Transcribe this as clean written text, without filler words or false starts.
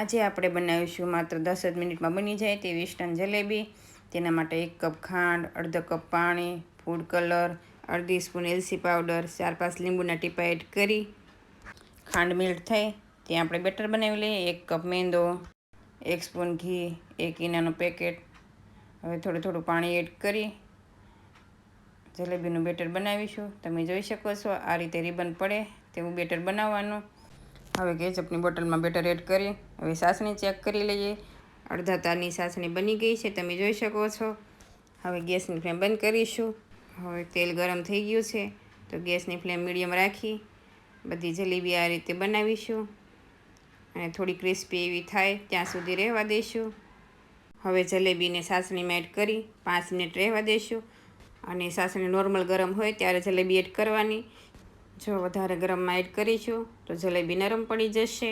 આજે આપણે બનાવીશું માત્ર 10 જ મિનિટમાં બની જાય તેવી ઇન્સ્ટન્ટ જલેબી। તેના માટે 1 કપ ખાંડ, અડધો કપ પાણી, ફૂડ કલર, અડધી સ્પૂન એલચી પાવડર, 4-5 લીંબુના ટીપા એડ કરી ખાંડ મેલ્ટ થાય ત્યાં આપણે બેટર બનાવી લઈએ। 1 કપ મેંદો, 1 સ્પૂન ઘી, 1 ઈનાનું પેકેટ। હવે થોડું પાણી એડ કરી જલેબીનું બેટર બનાવીશું। તમે જોઈ શકો છો આ રીતે રિબન પડે તેવું બેટર બનાવવાનું। હવે કેચઅપની બોટલમાં બેટર એડ કરી હવે સાસણી ચેક કરી લઈએ। અડધા તારની સાસણી બની ગઈ છે, તમે જોઈ શકો છો। હવે ગેસની ફ્લેમ બંધ કરીશું। હવે તેલ ગરમ થઈ ગયું છે તો ગેસની ફ્લેમ મીડિયમ રાખી બધી જલેબી આ રીતે બનાવીશું અને થોડી ક્રિસ્પી એવી થાય ત્યાં સુધી રહેવા દઈશું। હવે જલેબીને સાસણીમાં એડ કરી 5 મિનિટ રહેવા દઈશું અને સાસણી નોર્મલ ગરમ હોય ત્યારે જલેબી એડ કરવાની। જો વધારે ગરમમાં એડ કરીશું તો જલેબી નરમ પડી જશે।